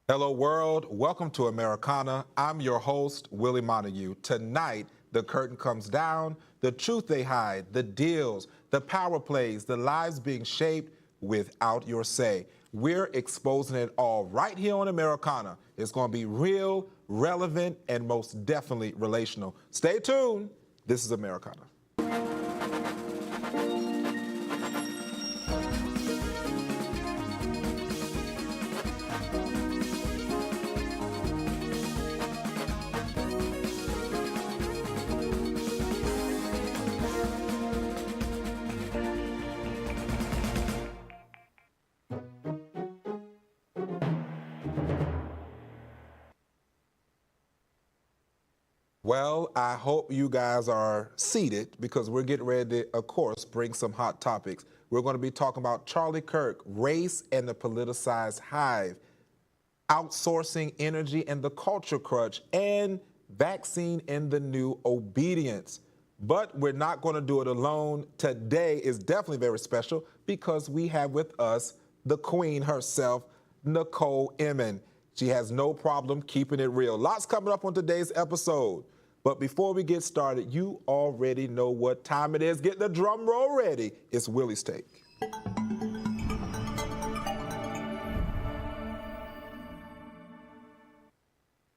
Hello world, welcome to Americana. I'm your host, Willie Montague. Tonight, the curtain comes down, the truth they hide, the deals, the power plays, the lives being shaped without your say. We're exposing it all right here on Americana. It's going to be real, relevant, and most definitely relational. Stay tuned. This is Americana. Well, I hope you guys are seated because we're getting ready to, of course, bring some hot topics. We're going to be talking about Charlie Kirk, race and the politicized hive, outsourcing energy and the culture crutch, and vaccine and the new obedience. But we're not going to do it alone. Today is definitely very special because we have with us the queen herself, Nicole Inmon. She has no problem keeping it real. Lots coming up on today's episode. But before we get started, you already know what time it is. Get the drum roll ready. It's Willie's Take.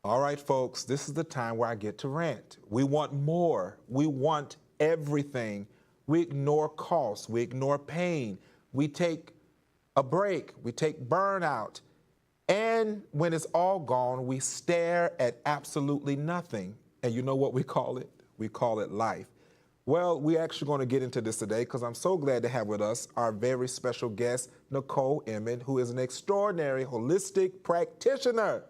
All right, folks, this is the time where I get to rant. We want more. We want everything. We ignore costs. We ignore pain. We take a break. We take burnout. And when it's all gone, we stare at absolutely nothing. And you know what we call it? We call it life. Well, we're actually going to get into this today because I'm so glad to have with us our very special guest, Nicole Inmon, who is an extraordinary holistic practitioner.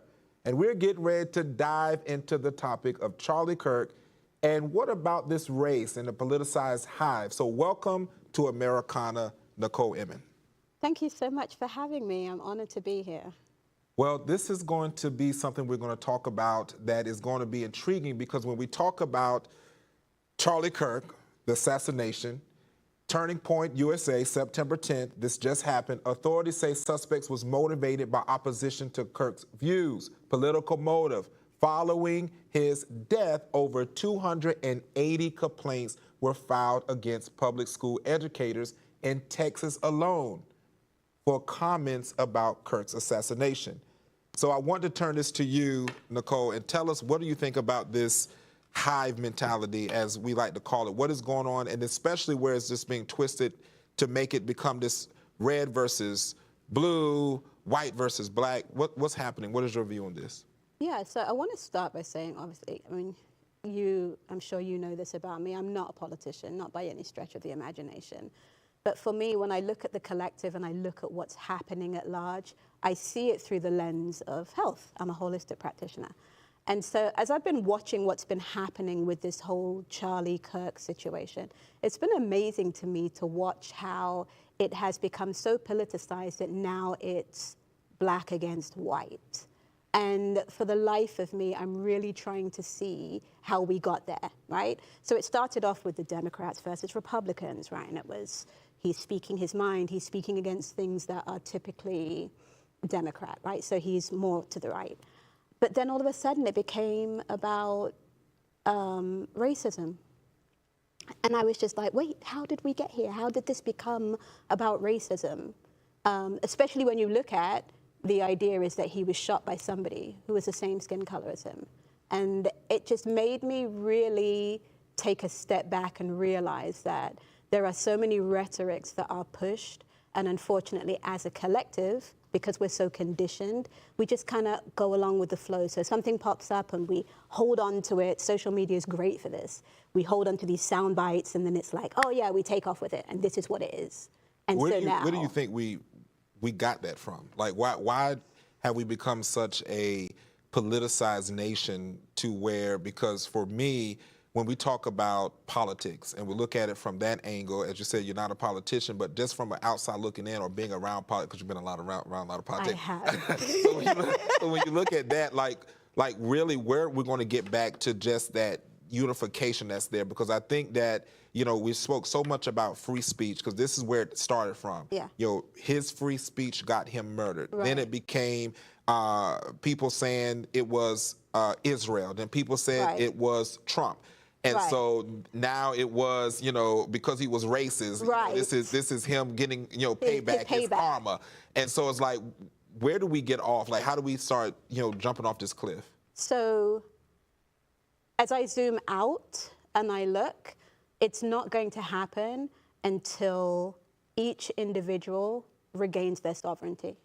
And we're getting ready to dive into the topic of Charlie Kirk and what about this race and the politicized hive. So welcome to Americana, Nicole Inmon. Thank you so much for having me. I'm honored to be here. Well, this is going to be something we're going to talk about that is going to be intriguing because when we talk about Charlie Kirk, the assassination, Turning Point USA, September 10th, this just happened. Authorities say suspects was motivated by opposition to Kirk's views, political motive. Following his death, over 280 complaints were filed against public school educators in Texas alone for comments about Kirk's assassination. So I want to turn this to you, Nicole, and tell us, what do you think about this hive mentality, as we like to call it? What is going on, and especially where it's just being twisted to make it become this red versus blue, white versus black? What's happening? What is your view on this? Yeah, so I want to start by saying, obviously, I mean, I'm sure you know this about me. I'm not a politician, not by any stretch of the imagination. But for me, when I look at the collective and I look at what's happening at large, I see it through the lens of health. I'm a holistic practitioner. And so as I've been watching what's been happening with this whole Charlie Kirk situation, it's been amazing to me to watch how it has become so politicized that now it's black against white. And for the life of me, I'm really trying to see how we got there, right? So it started off with the Democrats versus Republicans, right? And it was, he's speaking his mind, he's speaking against things that are typically Democrat, right? So he's more to the right. But then all of a sudden it became about racism. And I was just like, wait, how did we get here? How did this become about racism? Especially when you look at the idea is that he was shot by somebody who was the same skin color as him. And it just made me really take a step back and realize that there are so many rhetorics that are pushed. And unfortunately, as a collective, because we're so conditioned, we just kind of go along with the flow. So something pops up and we hold on to it. Social media is great for this. We hold on to these sound bites and then it's like, oh yeah, we take off with it and this is what it is. And Where so now, do you think we got that from? Like, why have we become such a politicized nation to where, because for me, when we talk about politics and we look at it from that angle, as you said, you're not a politician, but just from an outside looking in or being around politics, because you've been around a lot of politics. I have. So when you look at that, like really where we're going to get back to just that unification that's there, because I think that, you know, we spoke so much about free speech because this is where it started from. Yeah. You know, his free speech got him murdered. Right. Then it became people saying it was Israel. Then people said Right. it was Trump. And Right. so now it was, because he was racist. Right. This is him getting, His payback, his payback. karma. And so it's like, where do we get off? Like, how do we start, jumping off this cliff? So as I zoom out and I look, it's not going to happen until each individual regains their sovereignty,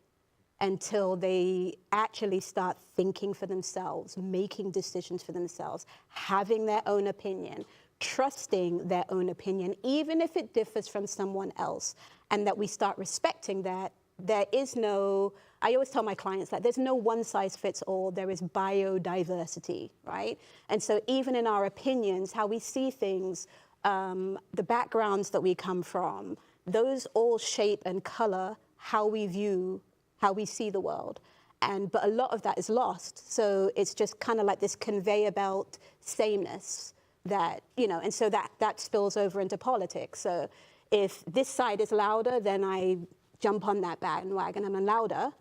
until they actually start thinking for themselves, making decisions for themselves, having their own opinion, trusting their own opinion, even if it differs from someone else, and that we start respecting that. There is no, I always tell my clients that there's no one size fits all, there is biodiversity, right? And so even in our opinions, how we see things, the backgrounds that we come from, those all shape and color how we view, how we see the world. But a lot of that is lost. So it's just kind of like this conveyor belt sameness that, and so that spills over into politics. So if this side is louder, then I jump on that bandwagon and I'm louder,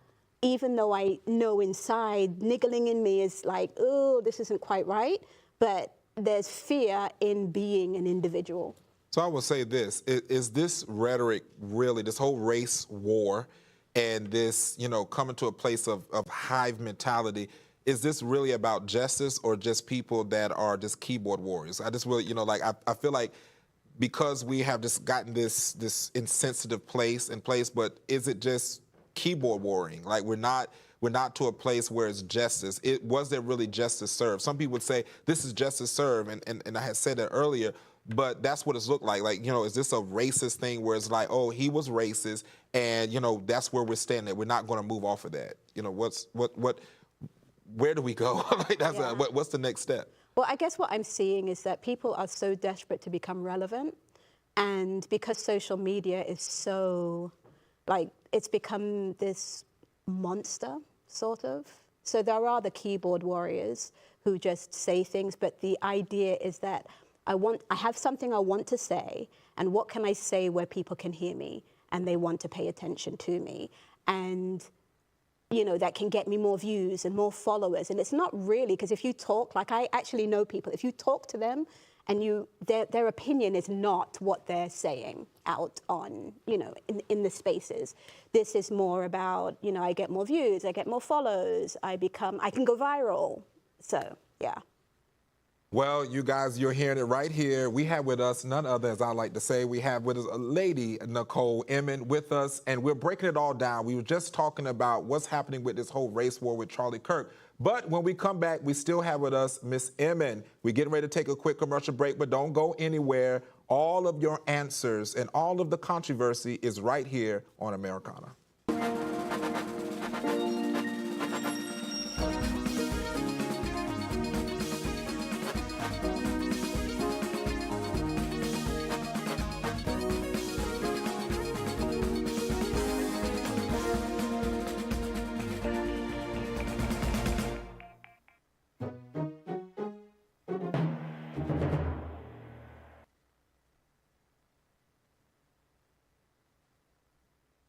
even though I know inside, niggling in me is like, oh, this isn't quite right. But there's fear in being an individual. So I will say this, is this rhetoric really, this whole race war and this, coming to a place of hive mentality, is this really about justice or just people that are just keyboard warriors? I just really, I feel like because we have just gotten this insensitive place, but is it just keyboard warring? Like we're not to a place where it's justice. Was there really justice served? Some people would say this is justice served, and I had said that earlier, but that's what it's looked like. Like, is this a racist thing where it's like, oh, he was racist, and that's where we're standing. We're not going to move off of that. Where do we go? What's the next step? Well, I guess what I'm seeing is that people are so desperate to become relevant, and because social media is so, it's become this monster, sort of. So there are the keyboard warriors who just say things, but the idea is that I have something I want to say, and what can I say where people can hear me and they want to pay attention to me? And that can get me more views and more followers. And it's not really, because if you talk, like I actually know people, if you talk to them and their opinion is not what they're saying out on, in the spaces. This is more about, I get more views, I get more follows, I can go viral. So, yeah. Well, you guys, you're hearing it right here. We have with us none other, as I like to say, we have with us a lady, Nicole Inmon, with us, and we're breaking it all down. We were just talking about what's happening with this whole race war with Charlie Kirk. But when we come back, we still have with us Miss Inmon. We're getting ready to take a quick commercial break, but don't go anywhere. All of your answers and all of the controversy is right here on Americana.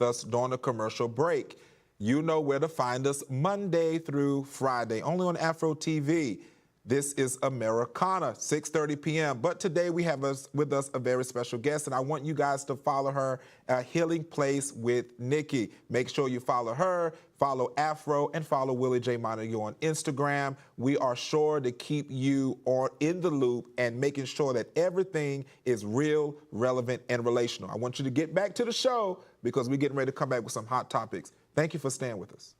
Us during the commercial break. You know where to find us Monday through Friday, only on AFRO TV. This is Americana, 6:30 p.m. But today we have with us a very special guest, and I want you guys to follow her at Healing Place with Nikki. Make sure you follow her, follow AFRO, and follow Willie J. Montague on Instagram. We are sure to keep you in the loop and making sure that everything is real, relevant, and relational. I want you to get back to the show because we're getting ready to come back with some hot topics. Thank you for staying with us.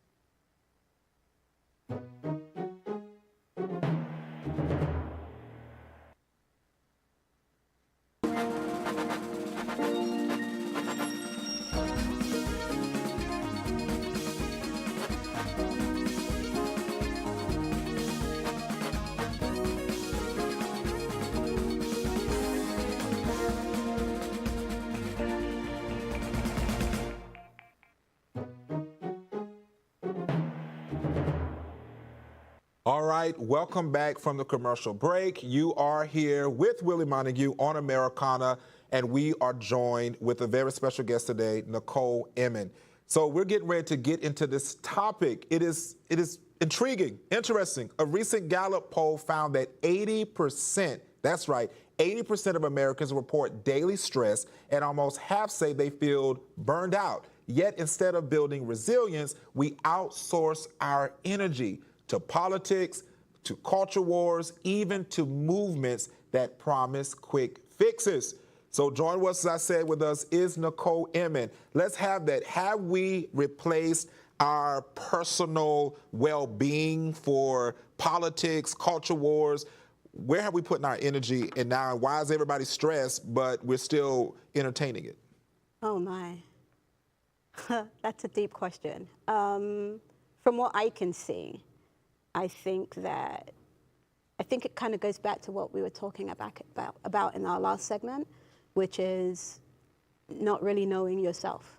All right, welcome back from the commercial break. You are here with Willie Montague on Americana, and we are joined with a very special guest today, Nicole Inmon. So we're getting ready to get into this topic. It is intriguing, interesting. A recent Gallup poll found that 80%, that's right, 80% of Americans report daily stress, and almost half say they feel burned out. Yet instead of building resilience, we outsource our energy to politics, to culture wars, even to movements that promise quick fixes. So join us, as I said, with us is Nicole Inmon. Let's have that. Have we replaced our personal well-being for politics, culture wars? Where have we put our energy? And now why is everybody stressed, but we're still entertaining it? Oh my, that's a deep question. From what I can see, I think it kind of goes back to what we were talking about in our last segment, which is not really knowing yourself.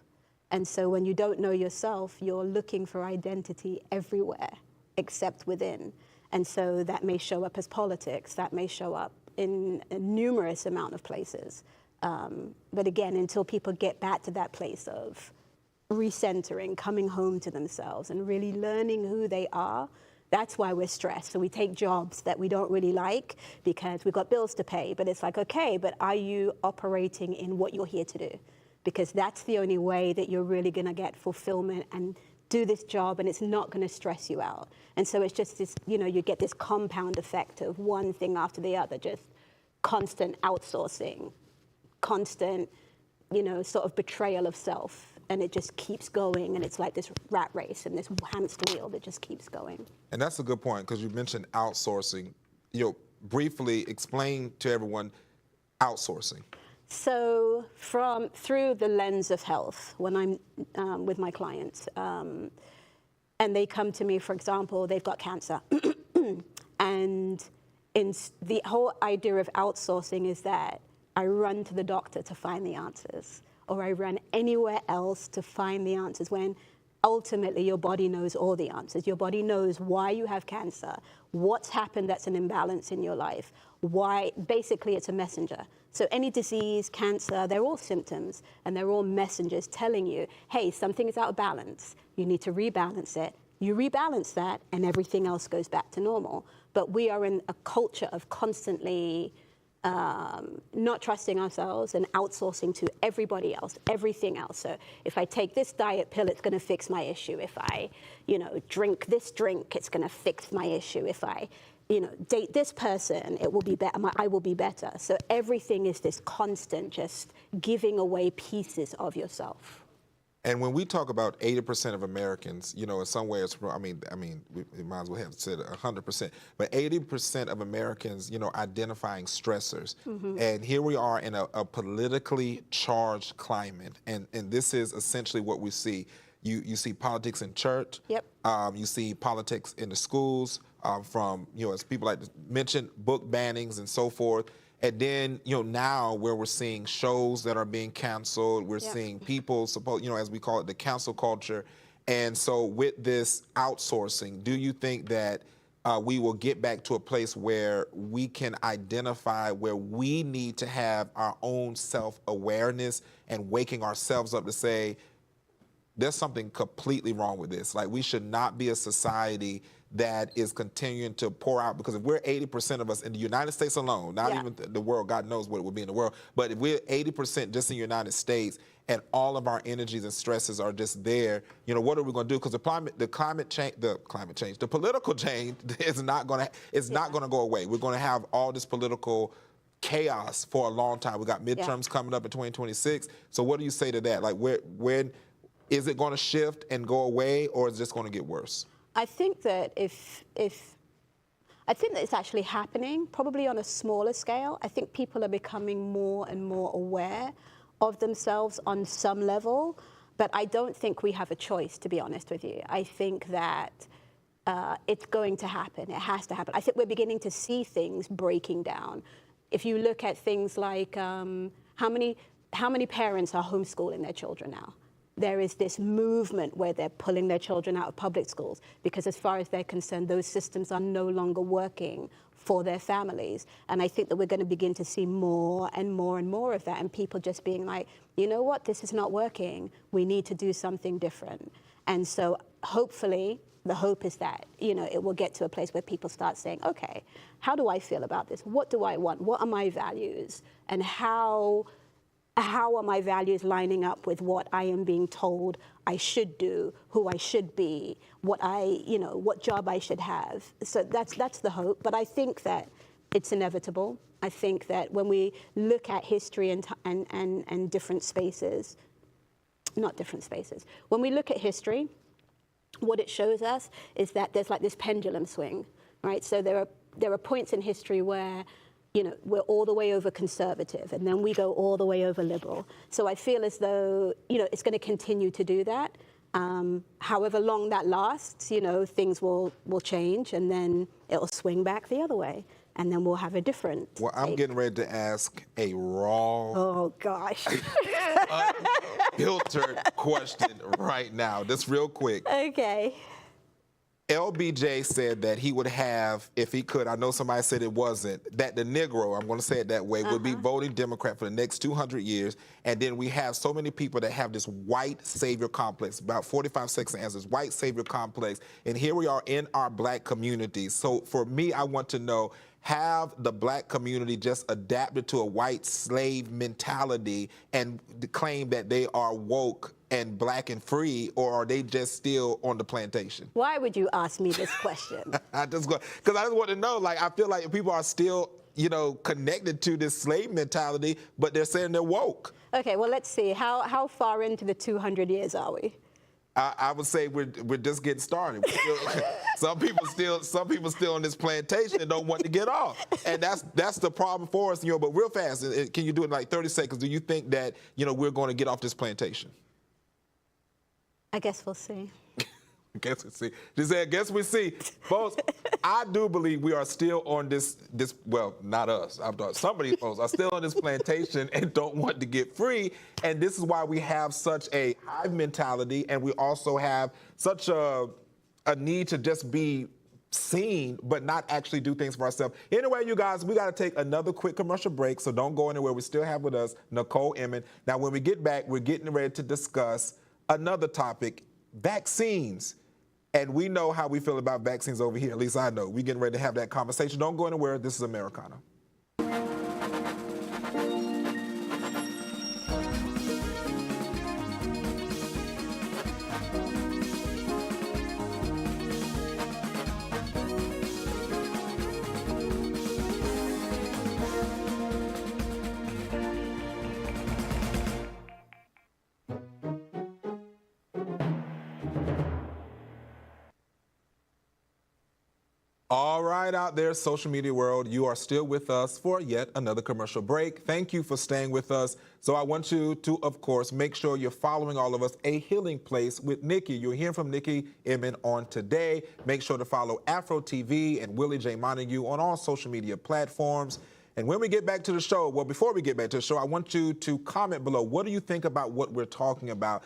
And so when you don't know yourself, you're looking for identity everywhere except within. And so that may show up as politics, that may show up in a numerous amount of places. But again, until people get back to that place of recentering, coming home to themselves and really learning who they are, that's why we're stressed. So we take jobs that we don't really like because we've got bills to pay. But it's like, okay, but are you operating in what you're here to do? Because that's the only way that you're really going to get fulfillment and do this job, and it's not going to stress you out. And so it's just this, you get this compound effect of one thing after the other, just constant outsourcing, constant, sort of betrayal of self. And it just keeps going, and it's like this rat race and this hamster wheel that just keeps going. And that's a good point, because you mentioned outsourcing. Briefly explain to everyone outsourcing. So through the lens of health, when I'm with my clients, and they come to me, for example, they've got cancer. And the whole idea of outsourcing is that I run to the doctor to find the answers, or I run anywhere else to find the answers, when ultimately your body knows all the answers. Your body knows why you have cancer, what's happened that's an imbalance in your life, why. Basically it's a messenger. So any disease, cancer, they're all symptoms, and they're all messengers telling you, hey, something is out of balance. You need to rebalance it. You rebalance that, and everything else goes back to normal. But we are in a culture of constantly not trusting ourselves and outsourcing to everybody else, everything else. So if I take this diet pill, it's going to fix my issue. If I, drink this drink, it's going to fix my issue. If I, date this person, it will be better. I will be better. So everything is this constant just giving away pieces of yourself. And when we talk about 80% of Americans, in some ways, we might as well have said 100%, but 80% of Americans, identifying stressors. Mm-hmm. And here we are in a politically charged climate. And this is essentially what we see. You see politics in church. Yep. You see politics in the schools, from, as people like to mention, book bannings and so forth. And then, now where we're seeing shows that are being canceled, we're seeing people, as we call it, the cancel culture. And so with this outsourcing, do you think that we will get back to a place where we can identify where we need to have our own self-awareness and waking ourselves up to say, there's something completely wrong with this. Like, we should not be a society that is continuing to pour out, because if we're 80% of us in the United States alone, not even the world, God knows what it would be in the world, but if we're 80% just in the United States and all of our energies and stresses are just there, what are we going to do? Because the political change is not going to go away. We're going to have all this political chaos for a long time. We got midterms coming up in 2026. So what do you say to that? Like, when is it going to shift and go away, or is it just going to get worse? I think that I think that it's actually happening, probably on a smaller scale. I think people are becoming more and more aware of themselves on some level, but I don't think we have a choice, to be honest with you. I think that it's going to happen. It has to happen. I think we're beginning to see things breaking down. If you look at things like how many parents are homeschooling their children now? there is this movement where they're pulling their children out of public schools because as far as they're concerned, those systems are no longer working for their families. And I think that we're going to begin to see more and more and more of that, and people just being like, you know what, this is not working. We need to do something different. And so hopefully, the hope is that, you know, it will get to a place where people start saying, okay, how do I feel about this? What do I want? What are my values? And how are my values lining up with what I am being told I should do, who I should be, what job I should have? So that's the hope. But I think that it's inevitable. I think that when we look at history and different spaces, not different spaces, when we look at history, what it shows us is that there's like this pendulum swing, right? So there are points in history where, you know, we're all the way over conservative, and then we go all the way over liberal. So I feel as though, you know, it's going to continue to do that. However long that lasts, you know, things will change, and then it'll swing back the other way, and then we'll have a different. Well, I'm getting ready to ask a raw, oh gosh, unfiltered question right now, just real quick. Okay. LBJ said that he would have, if he could, I know somebody said it wasn't, that the Negro, I'm going to say it that way, would be voting Democrat for the next 200 years. And then we have so many people that have this white savior complex, about 45 seconds answers, white savior complex. And here we are in our black communities. So for me, I want to know, have the black community just adapted to a white slave mentality and claim that they are woke and black and free, or are they just still on the plantation? Why would you ask me this question? Because I just want to know, like, I feel like people are still, you know, connected to this slave mentality, but they're saying they're woke. Okay, well, let's see. How far into the 200 years are we? I would say we're just getting started. Some people still on this plantation and don't want to get off, and that's the problem for us. You know, but real fast, can you do it in like 30 seconds? Do you think that, you know, we're going to get off this plantation? I guess we'll see. I guess we see. She said, guess we see. Folks, I do believe we are still on this, well, not us. I'm talking, some of these folks are still on this plantation and don't want to get free. And this is why we have such a hive mentality, and we also have such a need to just be seen, but not actually do things for ourselves. Anyway, you guys, we got to take another quick commercial break, so don't go anywhere. We still have with us Nicole Inmon. Now, when we get back, we're getting ready to discuss another topic, vaccines. And we know how we feel about vaccines over here. At least I know. We're getting ready to have that conversation. Don't go anywhere. This is Americana. All right, out there, social media world, you are still with us for yet another commercial break. Thank you for staying with us. So I want you to, of course, make sure you're following all of us, A Healing Place with Nikki. You're hearing from Nicole Inmon on today. Make sure to follow AFRO TV and Willie J. Montague on all social media platforms. And when we get back to the show, well, before we get back to the show, I want you to comment below. What do you think about what we're talking about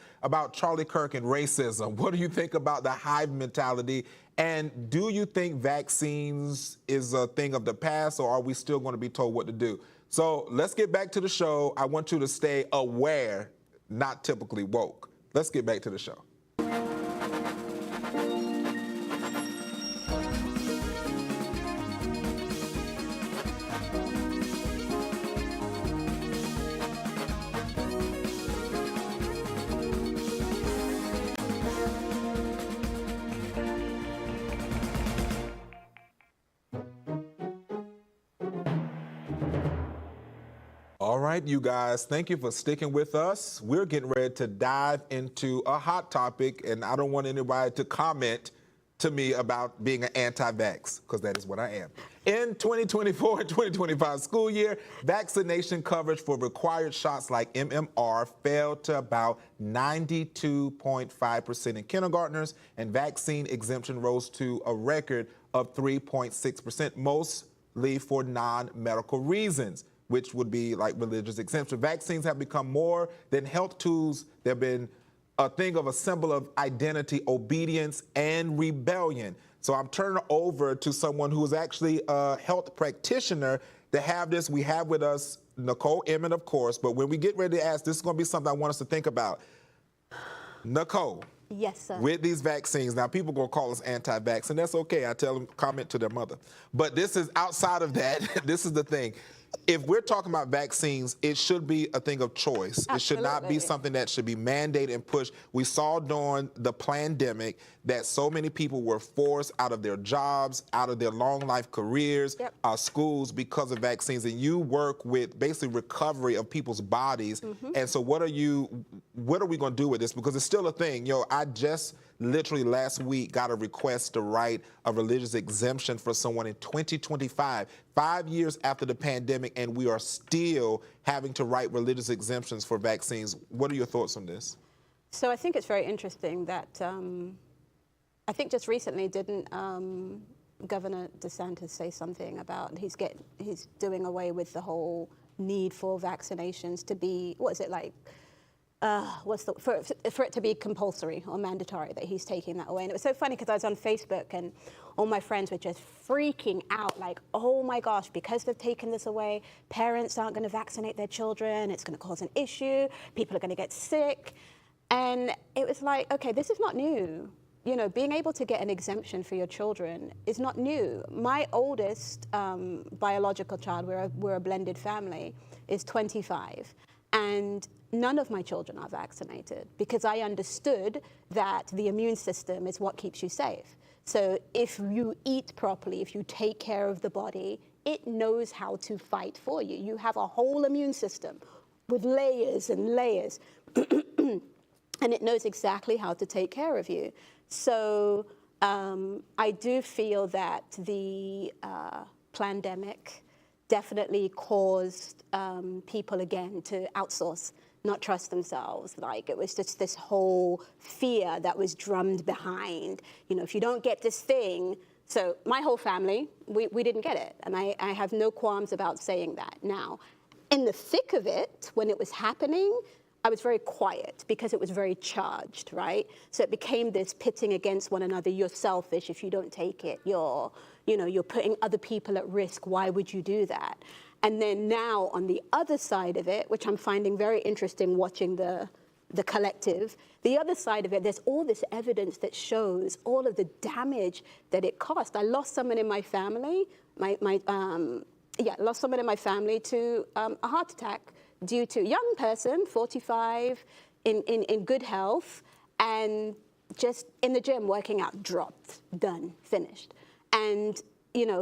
Charlie Kirk and racism? What do you think about the hive mentality? And do you think vaccines is a thing of the past, or are we still going to be told what to do? So let's get back to the show. I want you to stay aware, not typically woke. Let's get back to the show. All right, you guys, thank you for sticking with us. We're getting ready to dive into a hot topic, and I don't want anybody to comment to me about being an anti-vax, because that is what I am. In 2024 and 2025 school year, vaccination coverage for required shots like MMR fell to about 92.5% in kindergartners, and vaccine exemption rose to a record of 3.6%, mostly for non-medical reasons, which would be like religious exemption. Vaccines have become more than health tools. They've been a thing of a symbol of identity, obedience, and rebellion. So I'm turning over to someone who is actually a health practitioner to have this. We have with us Nicole Inmon, of course, but when we get ready to ask, this is going to be something I want us to think about. Nicole. Yes, sir. With these vaccines, now people are going to call us anti-vax, and that's okay. I tell them, comment to their mother. But this is outside of that. This is the thing. If we're talking about vaccines, it should be a thing of choice. Absolutely. It should not be something that should be mandated and pushed. We saw during the pandemic that so many people were forced out of their jobs, out of their long life careers, schools because of vaccines. And you work with basically recovery of people's bodies. And so what are we going to do with this? Because it's still a thing. I just literally last week got a request to write a religious exemption for someone in 2025, 5 years after the pandemic, and we are still having to write religious exemptions for vaccines. What are your thoughts on this? So I think it's very interesting that I think just recently didn't Governor DeSantis say something about he's doing away with the whole need for vaccinations to be, what is it like? For it to be compulsory or mandatory, that he's taking that away. And it was so funny because I was on Facebook and all my friends were just freaking out, like, oh my gosh, because they've taken this away, parents aren't going to vaccinate their children, it's going to cause an issue, people are going to get sick. And it was like, okay, this is not new. Being able to get an exemption for your children is not new. My oldest biological child, we're a blended family, is 25. And none of my children are vaccinated because I understood that the immune system is what keeps you safe. So if you eat properly, if you take care of the body, it knows how to fight for you. You have a whole immune system with layers and layers, and it knows exactly how to take care of you. So I do feel that the pandemic definitely caused people again to outsource, not trust themselves. Like, it was just this whole fear that was drummed behind, if you don't get this thing. So my whole family, we didn't get it. And I have no qualms about saying that. Now, in the thick of it, when it was happening, I was very quiet because it was very charged, right? So it became this pitting against one another. You're selfish if you don't take it. You're putting other people at risk. Why would you do that? And then now on the other side of it, which I'm finding very interesting watching the collective, the other side of it, there's all this evidence that shows all of the damage that it cost. I lost someone in my family, lost someone in my family to a heart attack due to a young person, 45, in good health, and just in the gym working out, dropped, done, finished. And,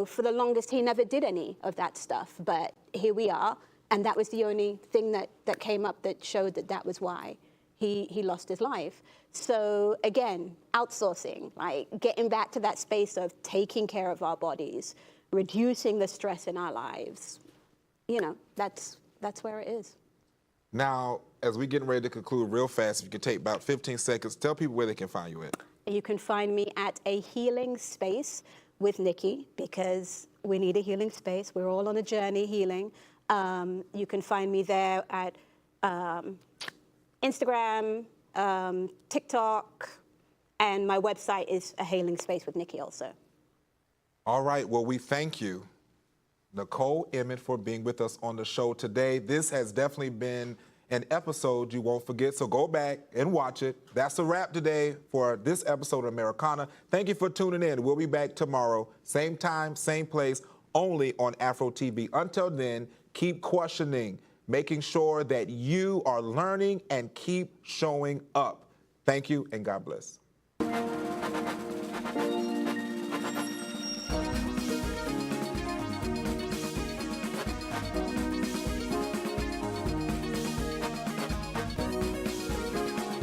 for the longest, he never did any of that stuff. But here we are. And that was the only thing that came up that showed that was why he lost his life. So again, outsourcing, like getting back to that space of taking care of our bodies, reducing the stress in our lives, that's where it is. Now, as we're getting ready to conclude real fast, if you could take about 15 seconds, tell people where they can find you at. You can find me at A Healing Space with Nikki, because we need a healing space. We're all on a journey healing. You can find me there at Instagram, TikTok, and my website is A Healing Space with Nikki also. All right, well, we thank you, Nicole Inmon, for being with us on the show today. This has definitely been an episode you won't forget, so go back and watch it. That's a wrap today for this episode of Americana. Thank you for tuning in. We'll be back tomorrow, same time, same place, only on AFRO TV. Until then, keep questioning, making sure that you are learning and keep showing up. Thank you, and God bless.